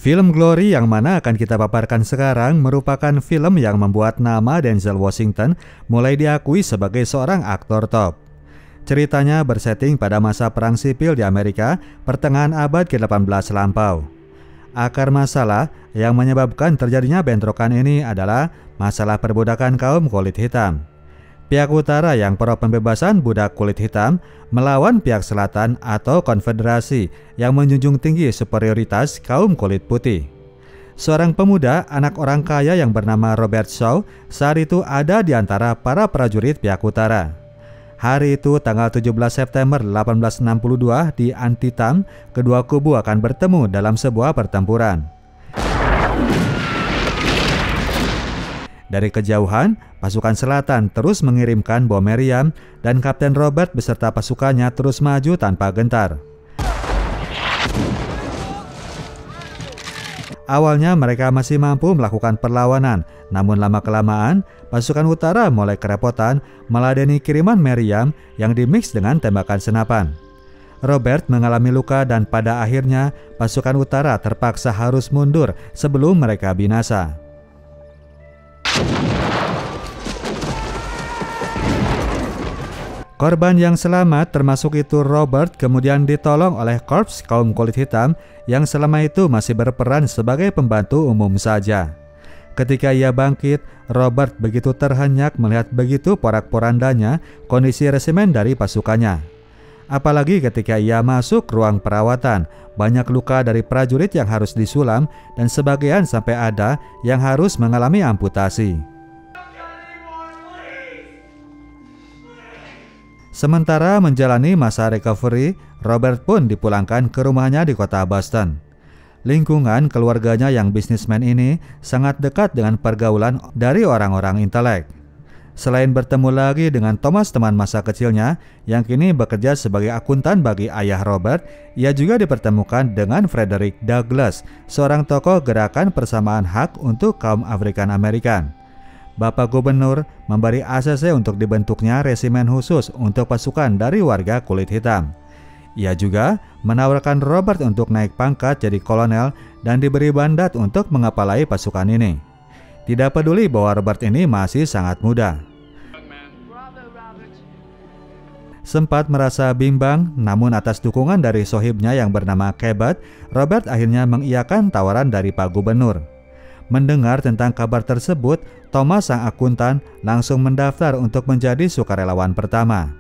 Film Glory yang mana akan kita paparkan sekarang merupakan film yang membuat nama Denzel Washington mulai diakui sebagai seorang aktor top. Ceritanya bersetting pada masa perang sipil di Amerika pertengahan abad ke-18 lampau. Akar masalah yang menyebabkan terjadinya bentrokan ini adalah masalah perbudakan kaum kulit hitam. Pihak utara yang pro pembebasan budak kulit hitam melawan pihak selatan atau konfederasi yang menjunjung tinggi superioritas kaum kulit putih. Seorang pemuda anak orang kaya yang bernama Robert Shaw saat itu ada di antara para prajurit pihak utara. Hari itu tanggal 17 September 1862 di Antietam, kedua kubu akan bertemu dalam sebuah pertempuran. Dari kejauhan, pasukan selatan terus mengirimkan bom meriam dan Kapten Robert beserta pasukannya terus maju tanpa gentar. Awalnya mereka masih mampu melakukan perlawanan, namun lama-kelamaan pasukan utara mulai kerepotan meladeni kiriman meriam yang dimix dengan tembakan senapan. Robert mengalami luka dan pada akhirnya pasukan utara terpaksa harus mundur sebelum mereka binasa. Korban yang selamat termasuk itu Robert kemudian ditolong oleh korps kaum kulit hitam yang selama itu masih berperan sebagai pembantu umum saja. Ketika ia bangkit, Robert begitu terhenyak melihat begitu porak-porandanya kondisi resimen dari pasukannya. Apalagi ketika ia masuk ruang perawatan, banyak luka dari prajurit yang harus disulam dan sebagian sampai ada yang harus mengalami amputasi. Sementara menjalani masa recovery, Robert pun dipulangkan ke rumahnya di kota Boston. Lingkungan keluarganya yang bisnismen ini sangat dekat dengan pergaulan dari orang-orang intelek. Selain bertemu lagi dengan Thomas teman masa kecilnya yang kini bekerja sebagai akuntan bagi ayah Robert, ia juga dipertemukan dengan Frederick Douglass, seorang tokoh gerakan persamaan hak untuk kaum Afrikan Amerikan. Bapak Gubernur memberi ACC untuk dibentuknya resimen khusus untuk pasukan dari warga kulit hitam. Ia juga menawarkan Robert untuk naik pangkat jadi kolonel dan diberi mandat untuk mengepalai pasukan ini. Tidak peduli bahwa Robert ini masih sangat muda. Sempat merasa bimbang, namun atas dukungan dari sohibnya yang bernama Cabot, Robert akhirnya mengiyakan tawaran dari Pak Gubernur. Mendengar tentang kabar tersebut, Thomas sang akuntan langsung mendaftar untuk menjadi sukarelawan pertama.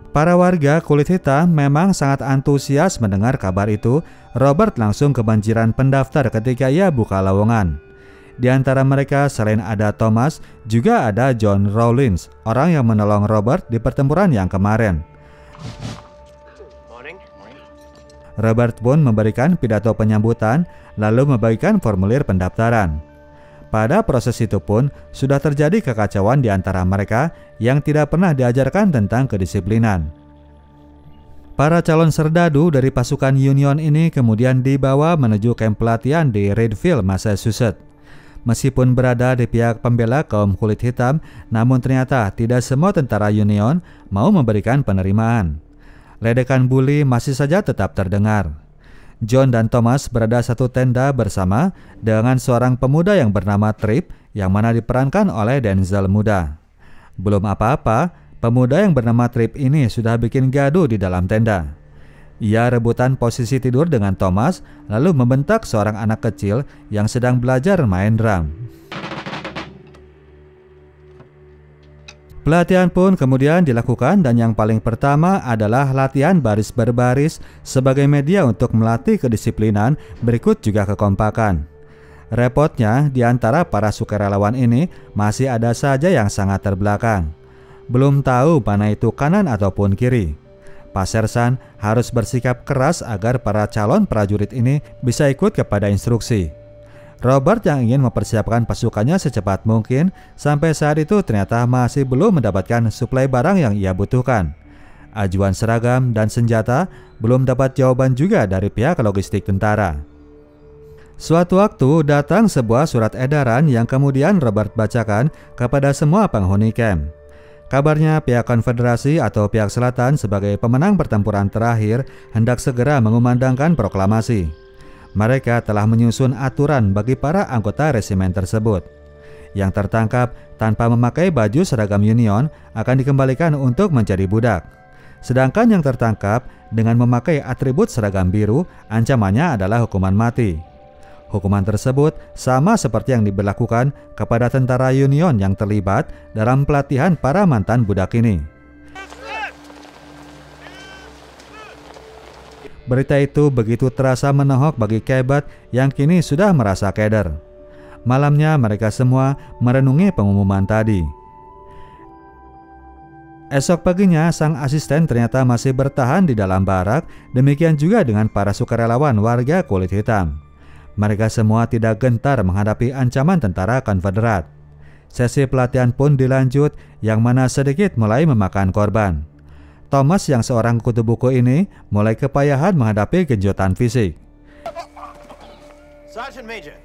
Para warga kulit hitam memang sangat antusias mendengar kabar itu. Robert langsung kebanjiran pendaftar ketika ia buka lowongan. Di antara mereka selain ada Thomas, juga ada John Rawlins, orang yang menolong Robert di pertempuran yang kemarin. Robert pun memberikan pidato penyambutan, lalu membagikan formulir pendaftaran. Pada proses itu pun sudah terjadi kekacauan di antara mereka yang tidak pernah diajarkan tentang kedisiplinan. Para calon serdadu dari pasukan Union ini kemudian dibawa menuju kamp pelatihan di Readville, Massachusetts. Meskipun berada di pihak pembela kaum kulit hitam, namun ternyata tidak semua tentara Union mau memberikan penerimaan. Ledekan bully masih saja tetap terdengar. John dan Thomas berada satu tenda bersama dengan seorang pemuda yang bernama Tripp yang mana diperankan oleh Denzel muda. Belum apa-apa, pemuda yang bernama Tripp ini sudah bikin gaduh di dalam tenda. Ia rebutan posisi tidur dengan Thomas lalu membentak seorang anak kecil yang sedang belajar main drum. Pelatihan pun kemudian dilakukan dan yang paling pertama adalah latihan baris berbaris sebagai media untuk melatih kedisiplinan, berikut juga kekompakan. Repotnya di antara para sukarelawan ini masih ada saja yang sangat terbelakang. Belum tahu mana itu kanan ataupun kiri. Pak Sersan harus bersikap keras agar para calon prajurit ini bisa ikut kepada instruksi. Robert yang ingin mempersiapkan pasukannya secepat mungkin sampai saat itu ternyata masih belum mendapatkan suplai barang yang ia butuhkan. Ajuan seragam dan senjata belum dapat jawaban juga dari pihak logistik tentara. Suatu waktu datang sebuah surat edaran yang kemudian Robert bacakan kepada semua penghuni camp. Kabarnya pihak Konfederasi atau pihak Selatan sebagai pemenang pertempuran terakhir hendak segera mengumandangkan proklamasi. Mereka telah menyusun aturan bagi para anggota resimen tersebut. Yang tertangkap tanpa memakai baju seragam Union akan dikembalikan untuk menjadi budak. Sedangkan yang tertangkap dengan memakai atribut seragam biru, ancamannya adalah hukuman mati. Hukuman tersebut sama seperti yang diberlakukan kepada tentara Union yang terlibat dalam pelatihan para mantan budak ini. Berita itu begitu terasa menohok bagi Cabot yang kini sudah merasa keder. Malamnya mereka semua merenungi pengumuman tadi. Esok paginya sang asisten ternyata masih bertahan di dalam barak, demikian juga dengan para sukarelawan warga kulit hitam. Mereka semua tidak gentar menghadapi ancaman tentara Konfederat. Sesi pelatihan pun dilanjut, yang mana sedikit mulai memakan korban. Thomas yang seorang kutu buku ini mulai kepayahan menghadapi genjotan fisik. Sergeant Major.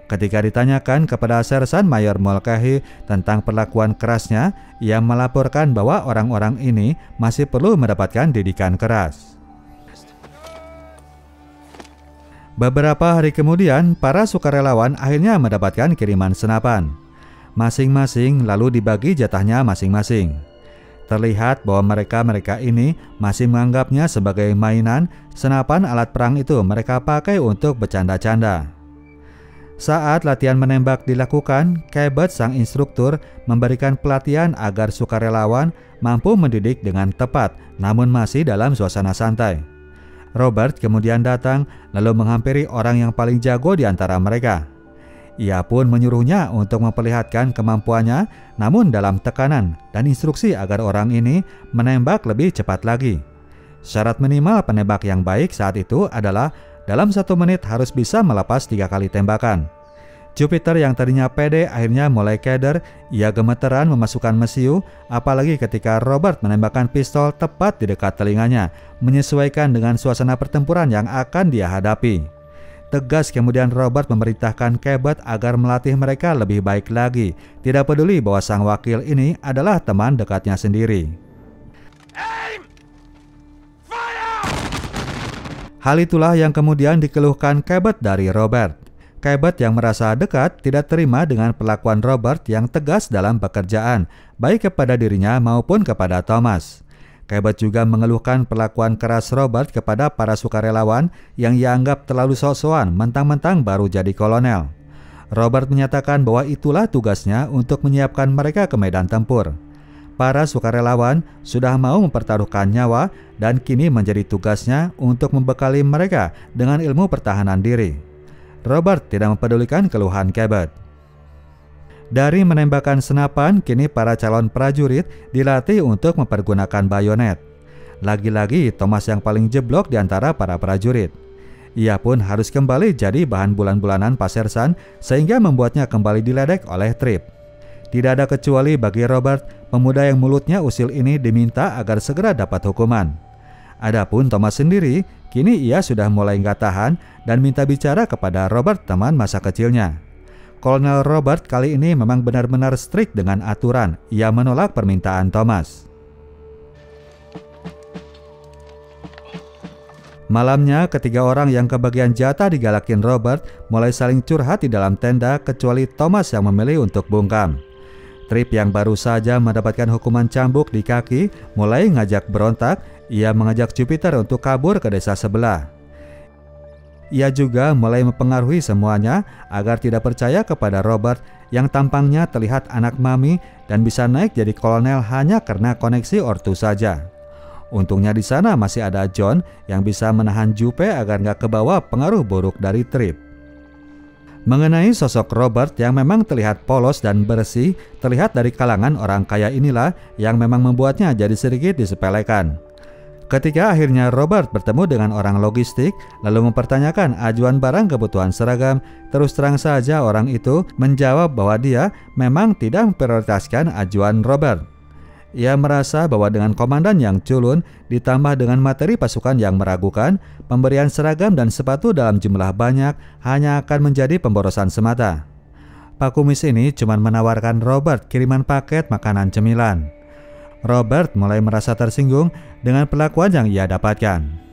Ketika ditanyakan kepada Sersan Mayor Mulcahy tentang perlakuan kerasnya, ia melaporkan bahwa orang-orang ini masih perlu mendapatkan didikan keras. Beberapa hari kemudian, para sukarelawan akhirnya mendapatkan kiriman senapan. Masing-masing lalu dibagi jatahnya masing-masing. Terlihat bahwa mereka ini masih menganggapnya sebagai mainan. Senapan alat perang itu mereka pakai untuk bercanda-canda. Saat latihan menembak dilakukan, Cabot sang instruktur memberikan pelatihan agar sukarelawan mampu mendidik dengan tepat, namun masih dalam suasana santai. Robert kemudian datang lalu menghampiri orang yang paling jago di antara mereka. Ia pun menyuruhnya untuk memperlihatkan kemampuannya, namun dalam tekanan dan instruksi agar orang ini menembak lebih cepat lagi. Syarat minimal penembak yang baik saat itu adalah dalam 1 menit harus bisa melepas 3 kali tembakan. Jupiter yang tadinya pede akhirnya mulai keder. Ia gemeteran memasukkan mesiu, apalagi ketika Robert menembakkan pistol tepat di dekat telinganya, menyesuaikan dengan suasana pertempuran yang akan dia hadapi. Tegas kemudian Robert memerintahkan Cabot agar melatih mereka lebih baik lagi, tidak peduli bahwa sang wakil ini adalah teman dekatnya sendiri. Hal itulah yang kemudian dikeluhkan Cabot dari Robert. Cabot yang merasa dekat tidak terima dengan perlakuan Robert yang tegas dalam pekerjaan, baik kepada dirinya maupun kepada Thomas. Cabot juga mengeluhkan perlakuan keras Robert kepada para sukarelawan yang ia anggap terlalu sok-sokan mentang-mentang baru jadi kolonel. Robert menyatakan bahwa itulah tugasnya untuk menyiapkan mereka ke medan tempur. Para sukarelawan sudah mau mempertaruhkan nyawa dan kini menjadi tugasnya untuk membekali mereka dengan ilmu pertahanan diri. Robert tidak mempedulikan keluhan Cabot. Dari menembakkan senapan, kini para calon prajurit dilatih untuk mempergunakan bayonet. Lagi-lagi Thomas yang paling jeblok di antara para prajurit. Ia pun harus kembali jadi bahan bulan-bulanan Pak Sersan sehingga membuatnya kembali diledek oleh Trip. Tidak ada kecuali bagi Robert, pemuda yang mulutnya usil ini diminta agar segera dapat hukuman. Adapun Thomas sendiri, kini ia sudah mulai nggak tahan dan minta bicara kepada Robert, teman masa kecilnya. Kolonel Robert kali ini memang benar-benar strict dengan aturan. Ia menolak permintaan Thomas. Malamnya, ketiga orang yang kebagian jatah digalakin Robert mulai saling curhat di dalam tenda, kecuali Thomas yang memilih untuk bungkam. Trip yang baru saja mendapatkan hukuman cambuk di kaki mulai ngajak berontak. Ia mengajak Jupiter untuk kabur ke desa sebelah. Ia juga mulai mempengaruhi semuanya agar tidak percaya kepada Robert yang tampangnya terlihat anak mami dan bisa naik jadi kolonel hanya karena koneksi ortu saja. Untungnya di sana masih ada John yang bisa menahan Jupe agar nggak kebawa pengaruh buruk dari Trip. Mengenai sosok Robert yang memang terlihat polos dan bersih, terlihat dari kalangan orang kaya inilah yang memang membuatnya jadi sedikit disepelekan. Ketika akhirnya Robert bertemu dengan orang logistik, lalu mempertanyakan ajuan barang kebutuhan seragam, terus terang saja orang itu menjawab bahwa dia memang tidak memprioritaskan ajuan Robert. Ia merasa bahwa dengan komandan yang culun ditambah dengan materi pasukan yang meragukan, pemberian seragam dan sepatu dalam jumlah banyak hanya akan menjadi pemborosan semata. Pak Kumis ini cuma menawarkan Robert kiriman paket makanan cemilan. Robert mulai merasa tersinggung dengan perlakuan yang ia dapatkan.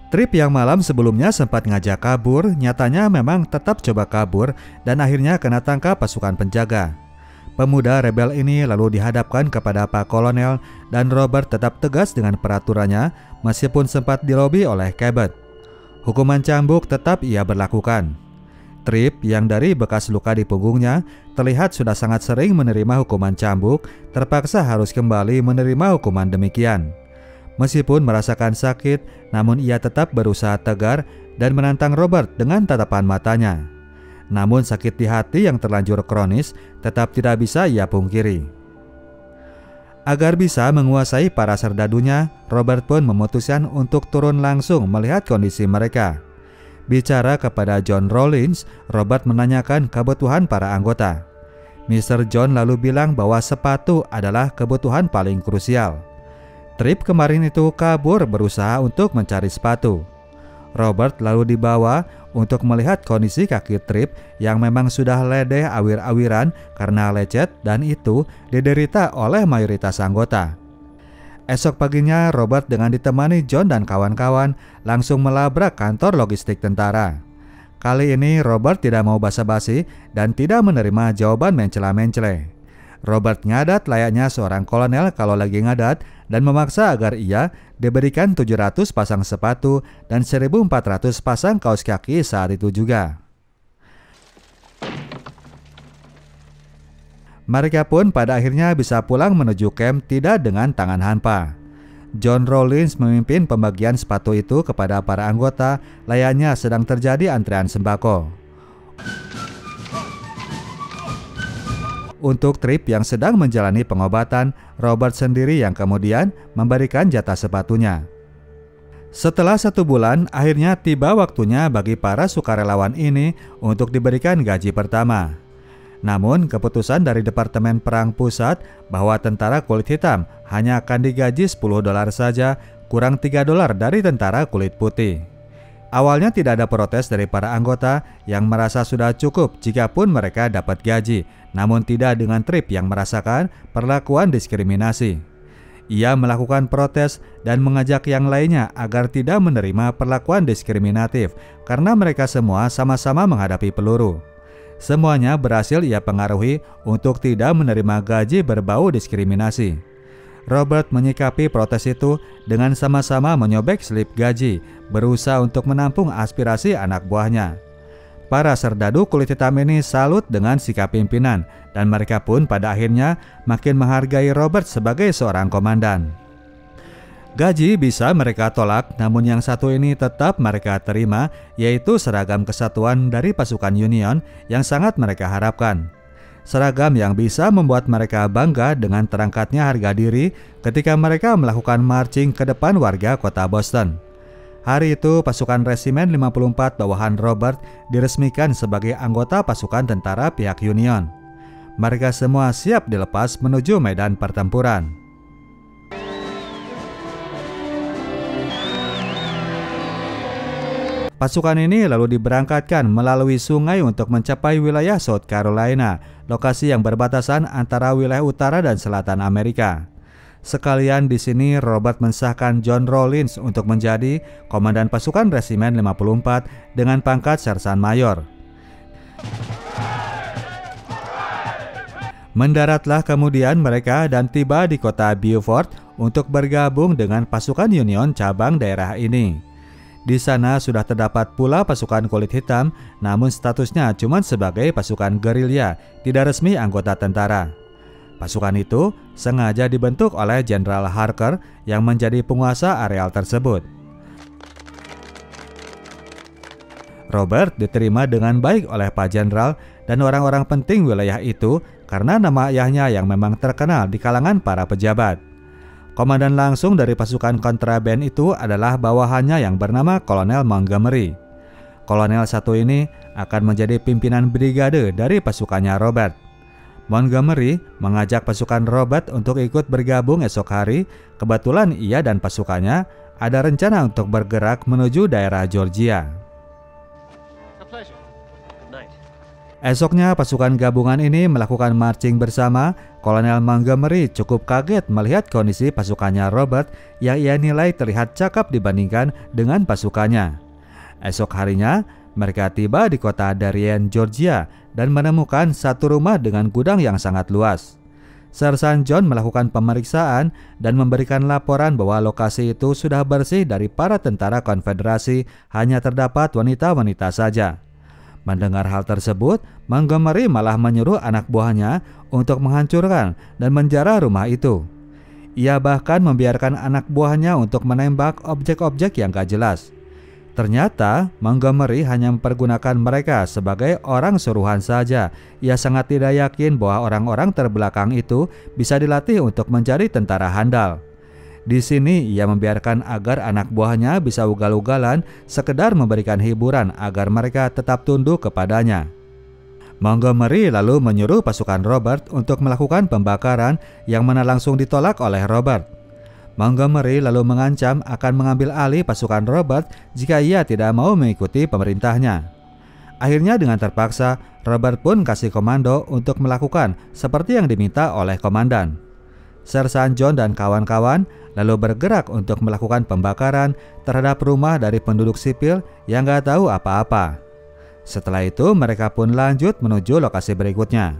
Trip yang malam sebelumnya sempat ngajak kabur, nyatanya memang tetap coba kabur dan akhirnya kena tangkap pasukan penjaga. Pemuda rebel ini lalu dihadapkan kepada Pak Kolonel dan Robert tetap tegas dengan peraturannya meskipun sempat dilobi oleh Cabot. Hukuman cambuk tetap ia berlakukan. Trip yang dari bekas luka di punggungnya terlihat sudah sangat sering menerima hukuman cambuk, terpaksa harus kembali menerima hukuman demikian. Meskipun merasakan sakit, namun ia tetap berusaha tegar dan menantang Robert dengan tatapan matanya. Namun sakit di hati yang terlanjur kronis tetap tidak bisa ia pungkiri. Agar bisa menguasai para serdadunya, Robert pun memutuskan untuk turun langsung melihat kondisi mereka. Bicara kepada John Rawlins, Robert menanyakan kebutuhan para anggota. Mr. John lalu bilang bahwa sepatu adalah kebutuhan paling krusial. Trip kemarin itu kabur berusaha untuk mencari sepatu. Robert lalu dibawa untuk melihat kondisi kaki Trip yang memang sudah ledeh awir-awiran karena lecet dan itu diderita oleh mayoritas anggota. Esok paginya Robert dengan ditemani John dan kawan-kawan langsung melabrak kantor logistik tentara. Kali ini Robert tidak mau basa-basi dan tidak menerima jawaban mencela-mencele. Robert ngadat layaknya seorang kolonel kalau lagi ngadat dan memaksa agar ia diberikan 700 pasang sepatu dan 1.400 pasang kaos kaki saat itu juga. Mereka pun pada akhirnya bisa pulang menuju camp tidak dengan tangan hampa. John Rawlins memimpin pembagian sepatu itu kepada para anggota layaknya sedang terjadi antrean sembako. Untuk Trip yang sedang menjalani pengobatan, Robert sendiri yang kemudian memberikan jatah sepatunya. Setelah 1 bulan, akhirnya tiba waktunya bagi para sukarelawan ini untuk diberikan gaji pertama. Namun, keputusan dari Departemen Perang Pusat bahwa tentara kulit hitam hanya akan digaji $10 saja, kurang $3 dari tentara kulit putih. Awalnya tidak ada protes dari para anggota yang merasa sudah cukup jikapun mereka dapat gaji, namun tidak dengan Trip yang merasakan perlakuan diskriminasi. Ia melakukan protes dan mengajak yang lainnya agar tidak menerima perlakuan diskriminatif karena mereka semua sama-sama menghadapi peluru. Semuanya berhasil ia pengaruhi untuk tidak menerima gaji berbau diskriminasi. Robert menyikapi protes itu dengan sama-sama menyobek selip gaji, berusaha untuk menampung aspirasi anak buahnya. Para serdadu kulit hitam ini salut dengan sikap pimpinan, dan mereka pun pada akhirnya makin menghargai Robert sebagai seorang komandan. Gaji bisa mereka tolak, namun yang satu ini tetap mereka terima, yaitu seragam kesatuan dari pasukan Union yang sangat mereka harapkan. Seragam yang bisa membuat mereka bangga dengan terangkatnya harga diri ketika mereka melakukan marching ke depan warga kota Boston. Hari itu pasukan Resimen 54 bawahan Robert diresmikan sebagai anggota pasukan tentara pihak Union. Mereka semua siap dilepas menuju medan pertempuran. Pasukan ini lalu diberangkatkan melalui sungai untuk mencapai wilayah South Carolina, lokasi yang berbatasan antara wilayah utara dan selatan Amerika. Sekalian di sini Robert mensahkan John Rawlins untuk menjadi komandan pasukan Resimen 54 dengan pangkat Sersan Mayor. Mendaratlah kemudian mereka dan tiba di kota Beaufort untuk bergabung dengan pasukan Union cabang daerah ini. Di sana sudah terdapat pula pasukan kulit hitam, namun statusnya cuma sebagai pasukan gerilya, tidak resmi anggota tentara. Pasukan itu sengaja dibentuk oleh Jenderal Harker yang menjadi penguasa areal tersebut. Robert diterima dengan baik oleh Pak Jenderal dan orang-orang penting wilayah itu karena nama ayahnya yang memang terkenal di kalangan para pejabat. Komandan langsung dari pasukan kontraband itu adalah bawahannya yang bernama Kolonel Montgomery. Kolonel satu ini akan menjadi pimpinan brigade dari pasukannya Robert. Montgomery mengajak pasukan Robert untuk ikut bergabung esok hari. Kebetulan ia dan pasukannya ada rencana untuk bergerak menuju daerah Georgia. Esoknya pasukan gabungan ini melakukan marching bersama. Kolonel Montgomery cukup kaget melihat kondisi pasukannya Robert yang ia nilai terlihat cakap dibandingkan dengan pasukannya. Esok harinya mereka tiba di kota Darien, Georgia dan menemukan satu rumah dengan gudang yang sangat luas. Sersan John melakukan pemeriksaan dan memberikan laporan bahwa lokasi itu sudah bersih dari para tentara Konfederasi, hanya terdapat wanita-wanita saja. Mendengar hal tersebut, Montgomery malah menyuruh anak buahnya untuk menghancurkan dan menjarah rumah itu. Ia bahkan membiarkan anak buahnya untuk menembak objek-objek yang gak jelas. Ternyata Montgomery hanya mempergunakan mereka sebagai orang suruhan saja. Ia sangat tidak yakin bahwa orang-orang terbelakang itu bisa dilatih untuk menjadi tentara handal. Di sini ia membiarkan agar anak buahnya bisa ugal-ugalan, sekedar memberikan hiburan agar mereka tetap tunduk kepadanya. Montgomery lalu menyuruh pasukan Robert untuk melakukan pembakaran yang mana langsung ditolak oleh Robert. Montgomery lalu mengancam akan mengambil alih pasukan Robert jika ia tidak mau mengikuti pemerintahnya. Akhirnya dengan terpaksa, Robert pun kasih komando untuk melakukan seperti yang diminta oleh komandan. Sersan John dan kawan-kawan lalu bergerak untuk melakukan pembakaran terhadap rumah dari penduduk sipil yang gak tahu apa-apa. Setelah itu mereka pun lanjut menuju lokasi berikutnya.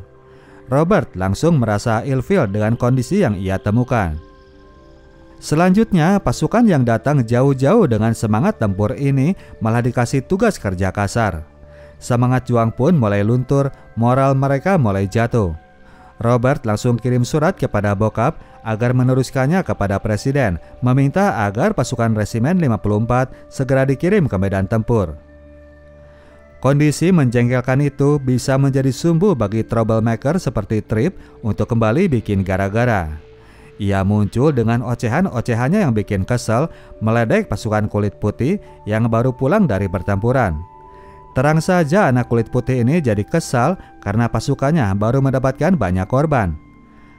Robert langsung merasa ilfil dengan kondisi yang ia temukan. Selanjutnya pasukan yang datang jauh-jauh dengan semangat tempur ini malah dikasih tugas kerja kasar. Semangat juang pun mulai luntur, moral mereka mulai jatuh. Robert langsung kirim surat kepada bokap agar meneruskannya kepada presiden, meminta agar pasukan resimen 54 segera dikirim ke medan tempur. Kondisi menjengkelkan itu bisa menjadi sumbu bagi troublemaker seperti Tripp untuk kembali bikin gara-gara. Ia muncul dengan ocehan-ocehannya yang bikin kesel, meledek pasukan kulit putih yang baru pulang dari pertempuran. Terang saja anak kulit putih ini jadi kesal karena pasukannya baru mendapatkan banyak korban.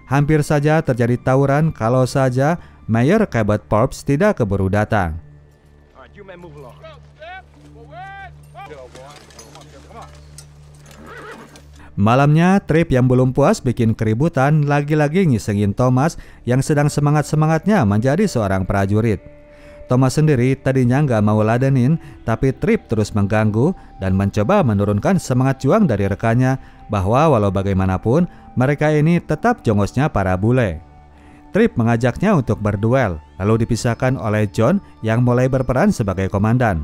Hampir saja terjadi tawuran kalau saja Mayor Cabot Forbes tidak keburu datang. Malamnya, Tripp yang belum puas bikin keributan lagi-lagi ngisengin Thomas yang sedang semangat-semangatnya menjadi seorang prajurit. Thomas sendiri tadinya nggak mau ladenin, tapi Tripp terus mengganggu dan mencoba menurunkan semangat juang dari rekannya bahwa walau bagaimanapun mereka ini tetap jongosnya para bule. Tripp mengajaknya untuk berduel, lalu dipisahkan oleh John yang mulai berperan sebagai komandan.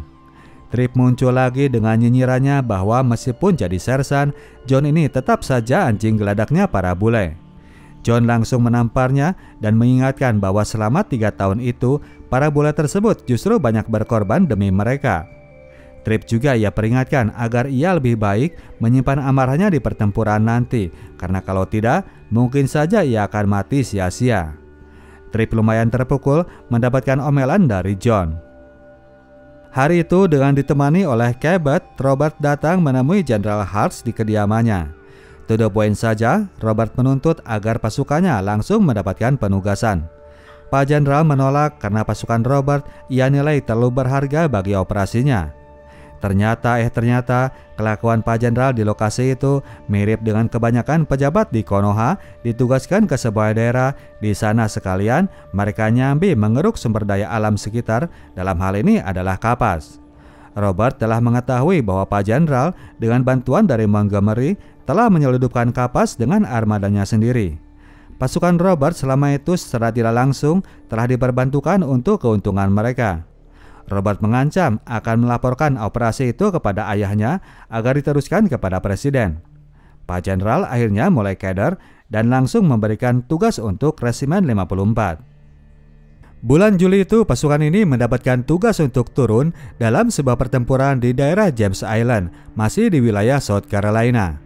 Tripp muncul lagi dengan nyinyirannya bahwa meskipun jadi sersan, John ini tetap saja anjing geladaknya para bule. John langsung menamparnya dan mengingatkan bahwa selama 3 tahun itu, para bule tersebut justru banyak berkorban demi mereka. Tripp juga ia peringatkan agar ia lebih baik menyimpan amarahnya di pertempuran nanti, karena kalau tidak, mungkin saja ia akan mati sia-sia. Tripp lumayan terpukul mendapatkan omelan dari John. Hari itu dengan ditemani oleh Cabot, Robert datang menemui Jenderal Hurst di kediamannya. To the point saja, Robert menuntut agar pasukannya langsung mendapatkan penugasan. Pak Jenderal menolak karena pasukan Robert ia nilai terlalu berharga bagi operasinya. Ternyata kelakuan Pak Jenderal di lokasi itu mirip dengan kebanyakan pejabat di Konoha ditugaskan ke sebuah daerah. Di sana sekalian mereka nyambi mengeruk sumber daya alam sekitar, dalam hal ini adalah kapas. Robert telah mengetahui bahwa Pak Jenderal dengan bantuan dari Montgomery telah menyeludupkan kapas dengan armadanya sendiri. Pasukan Robert selama itu secara tidak langsung telah diperbantukan untuk keuntungan mereka. Robert mengancam akan melaporkan operasi itu kepada ayahnya agar diteruskan kepada presiden. Pak Jenderal akhirnya mulai keder dan langsung memberikan tugas untuk resimen 54. Bulan Juli itu pasukan ini mendapatkan tugas untuk turun dalam sebuah pertempuran di daerah James Island, masih di wilayah South Carolina.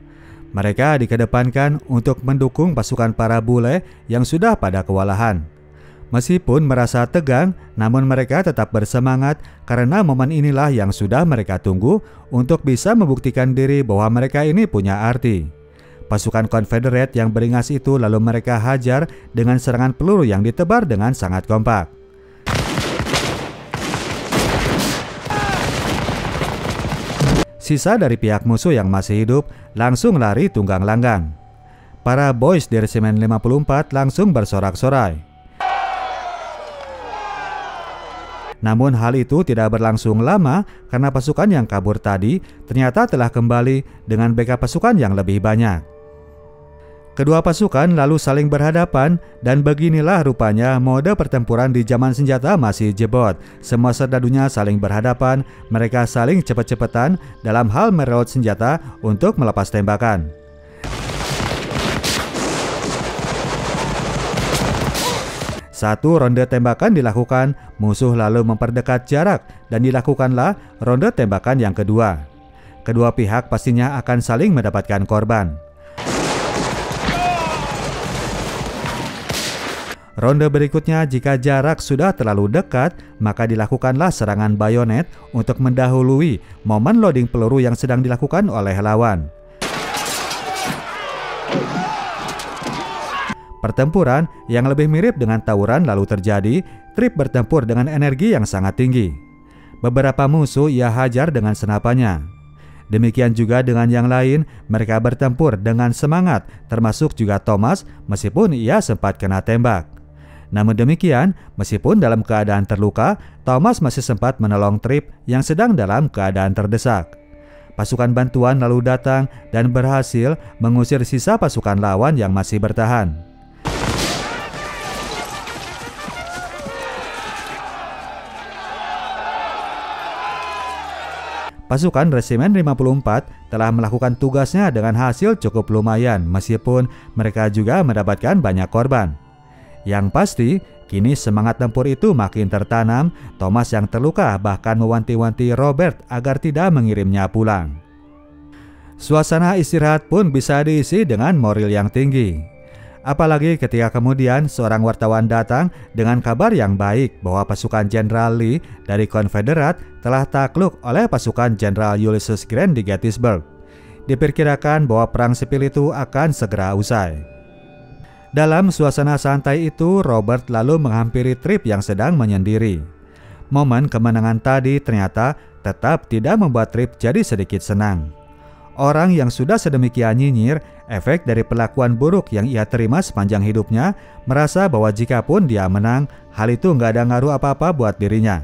Mereka dikedepankan untuk mendukung pasukan para bule yang sudah pada kewalahan. Meskipun merasa tegang, namun mereka tetap bersemangat karena momen inilah yang sudah mereka tunggu untuk bisa membuktikan diri bahwa mereka ini punya arti. Pasukan Confederate yang beringas itu lalu mereka hajar dengan serangan peluru yang ditebar dengan sangat kompak. Sisa dari pihak musuh yang masih hidup langsung lari tunggang langgang. Para boys di Resimen 54 langsung bersorak-sorai. Namun hal itu tidak berlangsung lama karena pasukan yang kabur tadi ternyata telah kembali dengan backup pasukan yang lebih banyak. Kedua pasukan lalu saling berhadapan dan beginilah rupanya mode pertempuran di zaman senjata masih jebot. Semua serdadunya saling berhadapan, mereka saling cepet-cepetan dalam hal mereload senjata untuk melepas tembakan. Satu ronde tembakan dilakukan, musuh lalu memperdekat jarak dan dilakukanlah ronde tembakan yang kedua. Kedua pihak pastinya akan saling mendapatkan korban. Ronde berikutnya jika jarak sudah terlalu dekat, maka dilakukanlah serangan bayonet untuk mendahului momen loading peluru yang sedang dilakukan oleh lawan. Pertempuran yang lebih mirip dengan tawuran lalu terjadi. Trip bertempur dengan energi yang sangat tinggi. Beberapa musuh ia hajar dengan senapannya. Demikian juga dengan yang lain, mereka bertempur dengan semangat, termasuk juga Thomas meskipun ia sempat kena tembak. Namun demikian, meskipun dalam keadaan terluka, Thomas masih sempat menolong Trip yang sedang dalam keadaan terdesak. Pasukan bantuan lalu datang dan berhasil mengusir sisa pasukan lawan yang masih bertahan. Pasukan Resimen 54 telah melakukan tugasnya dengan hasil cukup lumayan meskipun mereka juga mendapatkan banyak korban. Yang pasti, kini semangat tempur itu makin tertanam. Thomas yang terluka bahkan mewanti-wanti Robert agar tidak mengirimnya pulang. Suasana istirahat pun bisa diisi dengan moral yang tinggi. Apalagi ketika kemudian seorang wartawan datang dengan kabar yang baik bahwa pasukan Jenderal Lee dari Konfederat telah takluk oleh pasukan Jenderal Ulysses Grant di Gettysburg. Diperkirakan bahwa perang sipil itu akan segera usai. Dalam suasana santai itu, Robert lalu menghampiri Trip yang sedang menyendiri. Momen kemenangan tadi ternyata tetap tidak membuat Trip jadi sedikit senang. Orang yang sudah sedemikian nyinyir efek dari perlakuan buruk yang ia terima sepanjang hidupnya, merasa bahwa jikapun dia menang, hal itu nggak ada ngaruh apa-apa buat dirinya.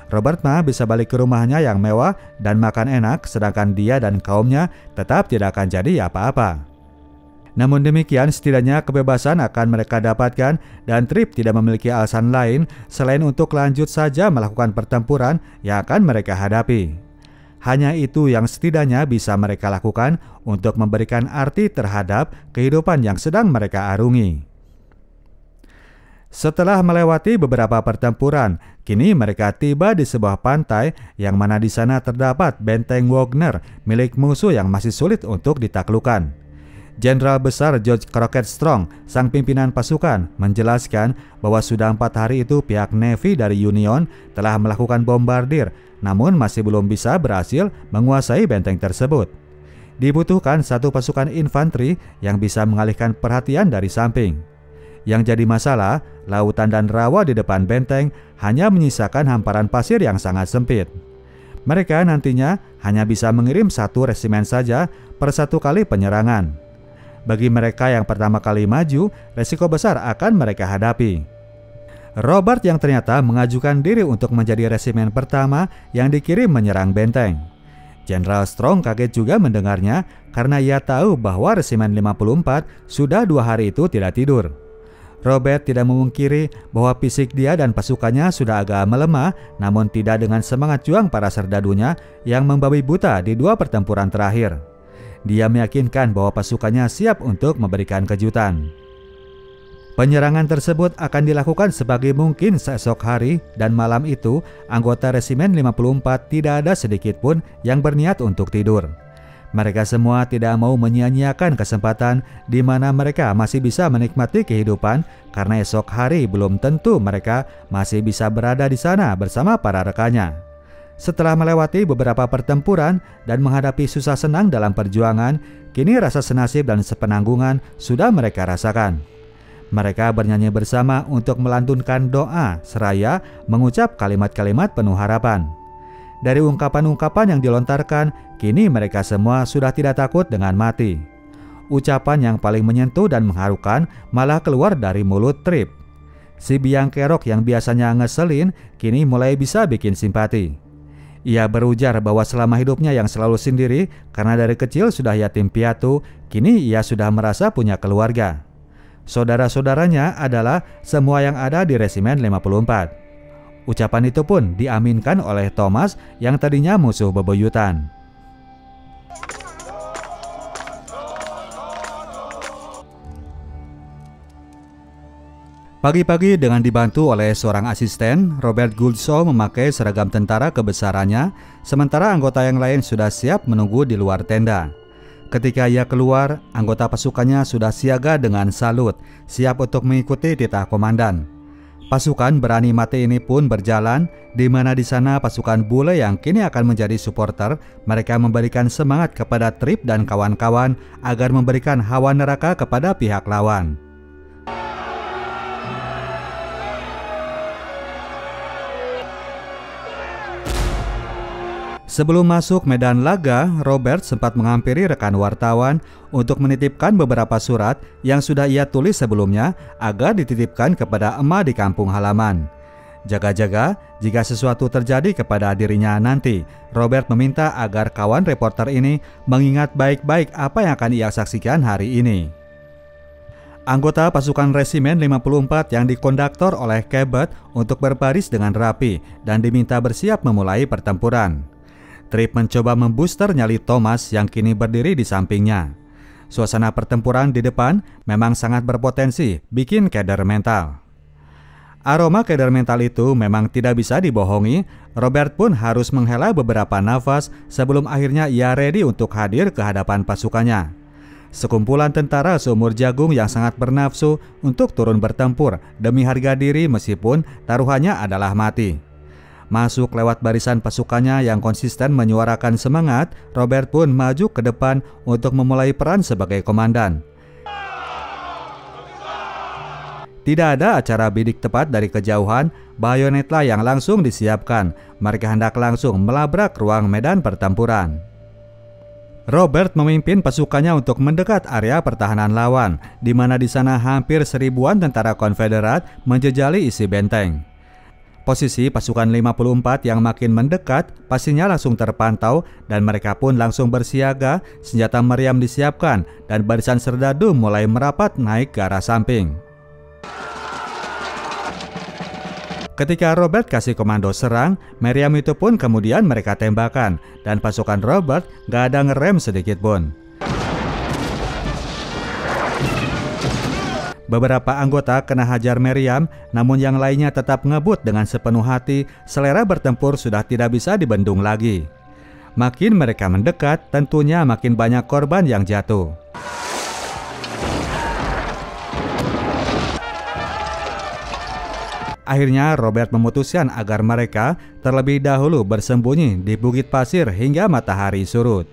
Robert mah bisa balik ke rumahnya yang mewah dan makan enak, sedangkan dia dan kaumnya tetap tidak akan jadi apa-apa. Namun demikian, setidaknya kebebasan akan mereka dapatkan dan Trip tidak memiliki alasan lain selain untuk lanjut saja melakukan pertempuran yang akan mereka hadapi. Hanya itu yang setidaknya bisa mereka lakukan untuk memberikan arti terhadap kehidupan yang sedang mereka arungi. Setelah melewati beberapa pertempuran, kini mereka tiba di sebuah pantai yang mana di sana terdapat benteng Wagner milik musuh yang masih sulit untuk ditaklukkan. Jenderal Besar George Crockett Strong, sang pimpinan pasukan, menjelaskan bahwa sudah 4 hari itu pihak Navy dari Union telah melakukan bombardir, namun masih belum bisa berhasil menguasai benteng tersebut. Dibutuhkan satu pasukan infanteri yang bisa mengalihkan perhatian dari samping. Yang jadi masalah, lautan dan rawa di depan benteng hanya menyisakan hamparan pasir yang sangat sempit. Mereka nantinya hanya bisa mengirim 1 resimen saja per 1 kali penyerangan. Bagi mereka yang pertama kali maju, resiko besar akan mereka hadapi. Robert yang ternyata mengajukan diri untuk menjadi resimen pertama yang dikirim menyerang benteng. Jenderal Strong kaget juga mendengarnya karena ia tahu bahwa Resimen 54 sudah 2 hari itu tidak tidur. Robert tidak memungkiri bahwa fisik dia dan pasukannya sudah agak melemah, namun tidak dengan semangat juang para serdadunya yang membabi buta di 2 pertempuran terakhir. Dia meyakinkan bahwa pasukannya siap untuk memberikan kejutan. Penyerangan tersebut akan dilakukan sebagai mungkin seesok hari dan malam itu anggota Resimen 54 tidak ada sedikit pun yang berniat untuk tidur. Mereka semua tidak mau menyia-nyiakan kesempatan di mana mereka masih bisa menikmati kehidupan karena esok hari belum tentu mereka masih bisa berada di sana bersama para rekannya. Setelah melewati beberapa pertempuran dan menghadapi susah senang dalam perjuangan, kini rasa senasib dan sepenanggungan sudah mereka rasakan. Mereka bernyanyi bersama untuk melantunkan doa seraya mengucap kalimat-kalimat penuh harapan. Dari ungkapan-ungkapan yang dilontarkan, kini mereka semua sudah tidak takut dengan mati. Ucapan yang paling menyentuh dan mengharukan malah keluar dari mulut Trip. Si biang kerok yang biasanya ngeselin, kini mulai bisa bikin simpati. Ia berujar bahwa selama hidupnya yang selalu sendiri karena dari kecil sudah yatim piatu, kini ia sudah merasa punya keluarga. Saudara-saudaranya adalah semua yang ada di Resimen 54. Ucapan itu pun diaminkan oleh Thomas yang tadinya musuh bebuyutan. Pagi-pagi dengan dibantu oleh seorang asisten, Robert Gouldshaw memakai seragam tentara kebesarannya, sementara anggota yang lain sudah siap menunggu di luar tenda. Ketika ia keluar, anggota pasukannya sudah siaga dengan salut, siap untuk mengikuti titah komandan. Pasukan berani mati ini pun berjalan, di mana di sana pasukan bule yang kini akan menjadi supporter, mereka memberikan semangat kepada Trip dan kawan-kawan agar memberikan hawa neraka kepada pihak lawan. Sebelum masuk medan laga, Robert sempat menghampiri rekan wartawan untuk menitipkan beberapa surat yang sudah ia tulis sebelumnya agar dititipkan kepada emak di kampung halaman. Jaga-jaga jika sesuatu terjadi kepada dirinya nanti, Robert meminta agar kawan reporter ini mengingat baik-baik apa yang akan ia saksikan hari ini. Anggota pasukan Resimen 54 yang dikondaktor oleh Cabot untuk berbaris dengan rapi dan diminta bersiap memulai pertempuran. Trip mencoba membooster nyali Thomas yang kini berdiri di sampingnya. Suasana pertempuran di depan memang sangat berpotensi bikin keder mental. Aroma keder mental itu memang tidak bisa dibohongi. Robert pun harus menghela beberapa nafas sebelum akhirnya ia ready untuk hadir ke hadapan pasukannya. Sekumpulan tentara seumur jagung yang sangat bernafsu untuk turun bertempur demi harga diri meskipun taruhannya adalah mati. Masuk lewat barisan pasukannya yang konsisten menyuarakan semangat, Robert pun maju ke depan untuk memulai peran sebagai komandan. Tidak ada acara bidik tepat dari kejauhan, bayonetlah yang langsung disiapkan. Mereka hendak langsung melabrak ruang medan pertempuran. Robert memimpin pasukannya untuk mendekat area pertahanan lawan, di mana di sana hampir 1000-an tentara Konfederat menjejali isi benteng. Posisi pasukan 54 yang makin mendekat pastinya langsung terpantau dan mereka pun langsung bersiaga, senjata meriam disiapkan dan barisan serdadu mulai merapat naik ke arah samping. Ketika Robert kasih komando serang, meriam itu pun kemudian mereka tembakan dan pasukan Robert gak ada ngerem sedikit pun. Beberapa anggota kena hajar meriam, namun yang lainnya tetap ngebut dengan sepenuh hati. Selera bertempur sudah tidak bisa dibendung lagi. Makin mereka mendekat, tentunya makin banyak korban yang jatuh. Akhirnya Robert memutuskan agar mereka terlebih dahulu bersembunyi di bukit pasir hingga matahari surut.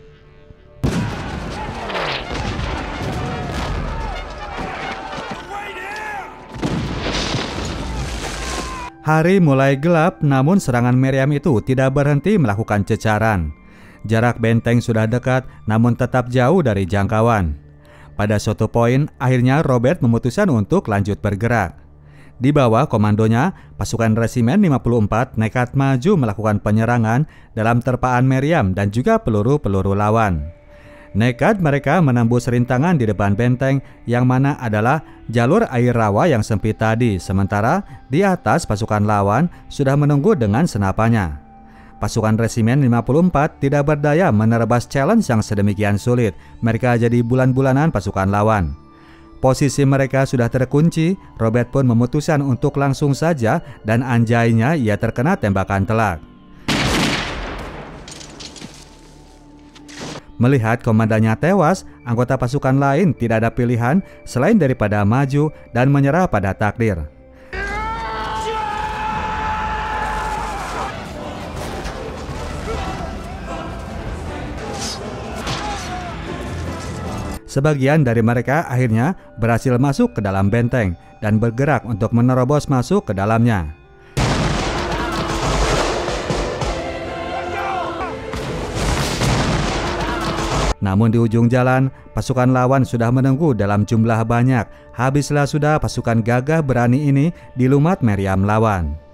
Hari mulai gelap, namun serangan meriam itu tidak berhenti melakukan cecaran. Jarak benteng sudah dekat, namun tetap jauh dari jangkauan. Pada suatu poin, akhirnya Robert memutuskan untuk lanjut bergerak. Di bawah komandonya, pasukan Resimen 54 nekat maju melakukan penyerangan dalam terpaan meriam dan juga peluru-peluru lawan. Nekat mereka menembus rintangan di depan benteng yang mana adalah jalur air rawa yang sempit tadi, sementara di atas pasukan lawan sudah menunggu dengan senapannya. Pasukan Resimen 54 tidak berdaya menerabas challenge yang sedemikian sulit. Mereka jadi bulan-bulanan pasukan lawan. Posisi mereka sudah terkunci, Robert pun memutuskan untuk langsung saja dan anjainya ia terkena tembakan telak. Melihat komandannya tewas, anggota pasukan lain tidak ada pilihan selain daripada maju dan menyerah pada takdir. Sebagian dari mereka akhirnya berhasil masuk ke dalam benteng dan bergerak untuk menerobos masuk ke dalamnya. Namun di ujung jalan, pasukan lawan sudah menunggu dalam jumlah banyak. Habislah sudah pasukan gagah berani ini dilumat meriam lawan.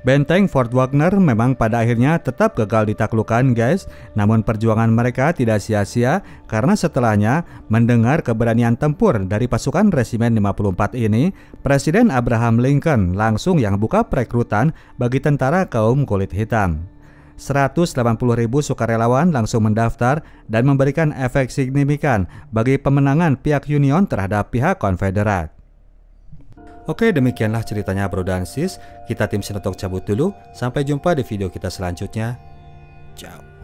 Benteng Fort Wagner memang pada akhirnya tetap gagal ditaklukkan guys. Namun perjuangan mereka tidak sia-sia karena setelahnya mendengar keberanian tempur dari pasukan Resimen 54 ini, Presiden Abraham Lincoln langsung yang buka perekrutan bagi tentara kaum kulit hitam. 180.000 sukarelawan langsung mendaftar dan memberikan efek signifikan bagi pemenangan pihak Union terhadap pihak Konfederat. Oke, demikianlah ceritanya bro dan sis. Kita tim Sinotok cabut dulu. Sampai jumpa di video kita selanjutnya. Ciao.